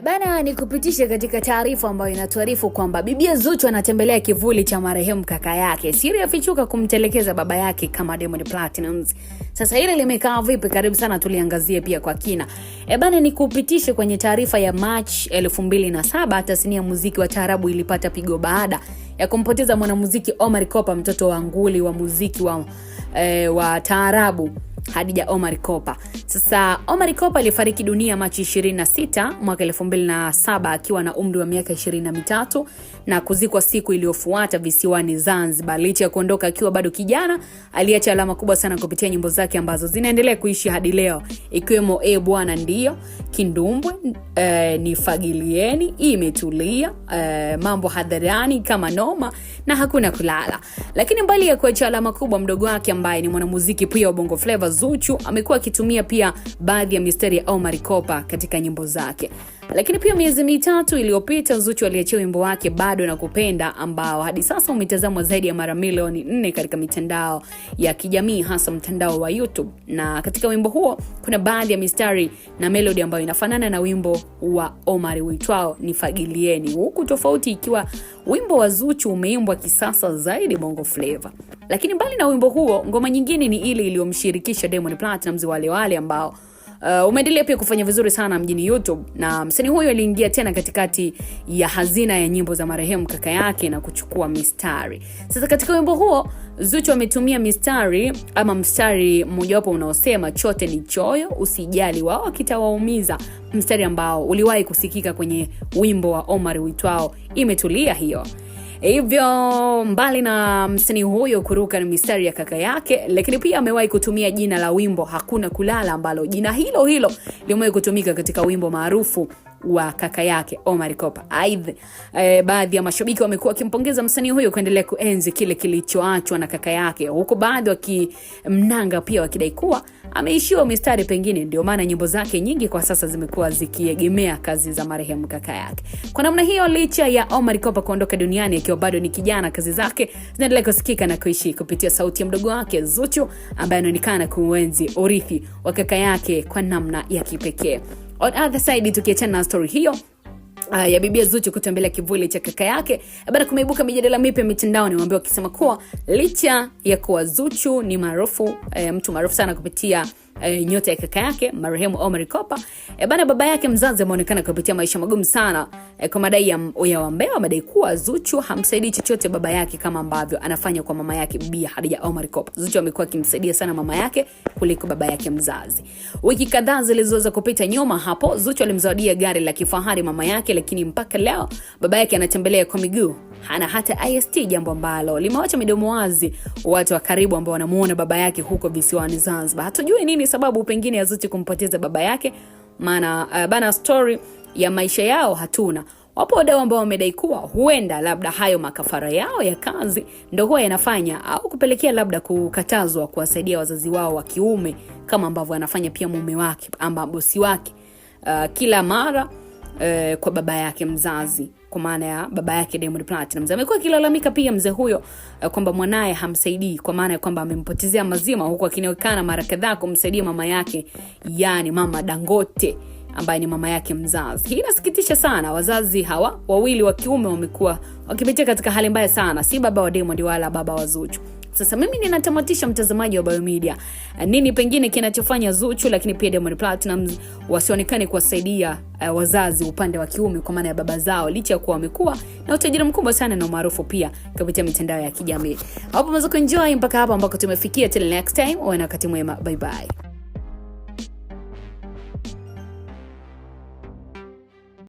Bana, ni kupitisha katika taarifa ambayo inatuarifu kwamba Bibi Zuchu anatembelea kivuli cha marehemu kaka yake. Siri yafichuka kumtelekeza baba yake kama Diamond Platnumz. Sasa hili limekaa vipi? Karibu sana tuliangazie pia kwa kina. Bana, ni kupitisha kwenye taarifa ya March 2007, tasnia ya muziki wa taarabu ilipata pigo baada ya kumpoteza mwanamuziki Omar Kopa, mtoto wa nguli wa muziki wa taarabu Hadija Omar Kopa. Sasa Omar Kopa alifariki dunia Machi 26 mwaka 2007 akiwa na umri wa miaka 23 na kuzikwa siku iliyofuata visiwani Zanzibar. Licha ya kuondoka akiwa bado kijana, aliacha alama kubwa sana kupitia nyimbo zake ambazo zinaendelea kuishi hadi leo, ikiwemo Bwana Ndio, Kindumbwe, Nifagilieni, Imetulia, Mambo Hadharani, Kama Noma na Hakuna Kulala. Lakini mbali ya kuacha alama kubwa, mdogo wake ambaye ni mwanamuziki pia wa Bongo Flava Zuchu amekuwa akitumia pia baadhi ya mistari ya Omar Kopa katika nyimbo zake. Lakini pia miezi mitatu iliyopita Zuchu aliachia wimbo wake Bado Nakupenda ambao hadi sasa umetazamwa zaidi ya mara milioni 4 katika mitandao ya kijamii, hasa mtandao wa YouTube. Na katika wimbo huo kuna baadhi ya mistari na melody ambayo inafanana na wimbo wa Omar uitwao Nifagilieni, huku tofauti ikiwa wimbo wa Zuchu umeimbwa kisasa zaidi Bongo Flava. Lakini mbali na wimbo huo, ngoma nyingine ni ile iliyomshirikisha Diamond Platnumz wale ambao umeendelea pia kufanya vizuri sana mjini YouTube, na msanii huyo aliingia tena katikati ya hazina ya nyimbo za marehemu kaka yake na kuchukua mistari. Sasa katika wimbo huo Zuchu ametumia mstari mmoja wapo unaosema chote ni choyo, usijali wao kitawaumiza, mstari ambao uliwahi kusikika kwenye wimbo wa Omar uitwao Imetulia hiyo. Hivyo mbali na msanii huyo kuruka na mistari ya kaka yake, lakini pia amewahi kutumia jina la wimbo Hakuna Kulala ambalo jina hilo limewahi kutumika katika wimbo maarufu wa kaka yake Omar Kopa. Aidha, baadhi ya mashabiki wamekuwa wakimpongeza msanii huyo kuendelea kuenzi kile kilichoachwa na kaka yake, huko baadhi wakimnanga pia wakidai kuwa ameishiwa mistari, pengine ndio maana nyimbo zake nyingi kwa sasa zimekuwa zikiegemea kazi za marehemu kaka yake. Kwa namna hiyo, licha ya Omar Kopa kuondoka duniani akiwa bado ni kijana, kazi zake zinaendelea kusikika na kuishi kupitia sauti ya mdogo wake Zuchu ambaye anaonekana kuenzi urithi wa kaka yake kwa namna ya kipekee. On other side, tukiachana na story hiyo ya Bibi Zuchu kutembelea kivuli cha kaka yake, baada kumeibuka mijadala mipya mitandaoni waambao wakisema kuwa licha ya kuwa Zuchu ni mtu maarufu sana kupitia nyota ya kaka yake marehemu Omar Kopa, baba yake mzazi ameonekana kupitia maisha magumu sana, kwa madai ya wambea wamedai kuwa Zuchu hamsaidii chochote baba yake kama ambavyo anafanya kwa mama yake Bibi Hadija Omar Kopa. Zuchu amekuwa akimsaidia sana mama yake kuliko baba yake mzazi. Wiki kadhaa zilizoweza kupita nyuma hapo, Zuchu alimzawadia gari la kifahari mama yake, lakini mpaka leo baba yake anatembelea kwa miguu, hana hata IST, jambo ambalo limewacha midomo wazi watu wa karibu ambao wanamuona baba yake huko visiwani Zanzibar. Hatujui nini sababu pengine ya Zuchu kumpoteza baba yake, maana story ya maisha yao hatuna. Wapo wadau ambao wamedai kuwa huenda labda hayo makafara yao ya kazi ndio huwa yanafanya au kupelekea labda kukatazwa kuwasaidia wazazi wao wa kiume, kama ambavyo anafanya pia mume wake ama bosi wake kila mara kwa baba yake mzazi, kwa maana ya baba yake Diamond Platnumz. Amekuwa akilalamika pia mzee huyo kwamba mwanae hamsaidii, kwa maana ya kwamba amempotezea mazima, huku akionekana mara kadhaa kumsaidia mama yake, yani mama Dangote ambaye ni mama yake mzazi. Hii inasikitisha sana. Wazazi hawa wawili wa kiume wamekuwa wakipitia katika hali mbaya sana, si baba wa Diamond wala baba wa Zuchu. Sasa mimi ninatamatisha, mtazamaji wa Biomedia, nini pengine kinachofanya Zuchu lakini pia Diamond Platnumz wasionekane kuwasaidia wazazi upande wa kiume kwa maana ya baba zao, licha ya kuwa wamekuwa na utajiri mkubwa sana na maarufu pia kupitia mitandao ya kijamii. Hapo mwanzo enjoy mpaka hapa ambako tumefikia. Till next time, uwe na wakati mwema. Bye bye.